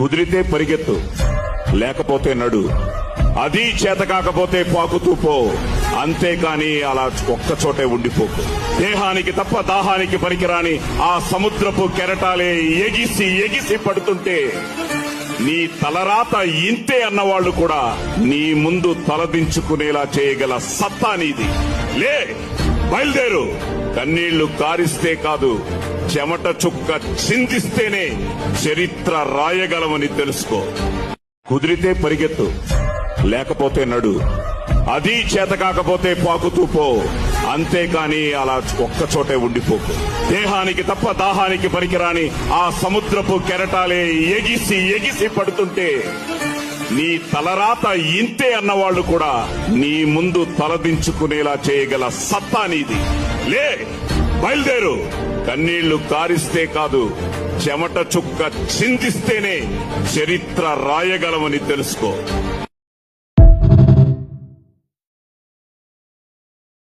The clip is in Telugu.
కుదిరితే పరిగెత్తు, లేకపోతే నడు. అది చేత కాకపోతే పాకుతూ పో, అంతేకాని అలా ఒక్కచోటే ఉండిపోకు. దేహానికి తప్ప దాహానికి పనికిరాని ఆ సముద్రపు కెరటాలే ఎగిసి ఎగిసి పడుతుంటే నీ తలరాత ఇంతే అన్నవాళ్లు కూడా నీ ముందు తలదించుకునేలా చేయగల సత్తా నీది. లే, బయలుదేరు. కన్నీళ్లు కారిస్తే కాదు, చెమట చుక్క చిందిస్తేనే చరిత్ర రాయగలమని తెలుసుకో. కుదిరితే పరిగెత్తు, లేకపోతే నడు. అది చేత కాకపోతే పాకుతూ పో, అంతేకాని అలా ఒక్కచోటే ఉండిపోకు. దేహానికి తప్ప దాహానికి పనికిరాని ఆ సముద్రపు కెరటాలే ఎగిసి ఎగిసి పడుతుంటే నీ తలరాత ఇంతే అన్నవాళ్లు కూడా నీ ముందు తలదించుకునేలా చేయగల సత్తా నీది. లే, బయలుదేరు. కన్నీళ్లు కారిస్తే కాదు, చెమట చుక్క చిందిస్తేనే చరిత్ర రాయగలమని తెలుసుకో.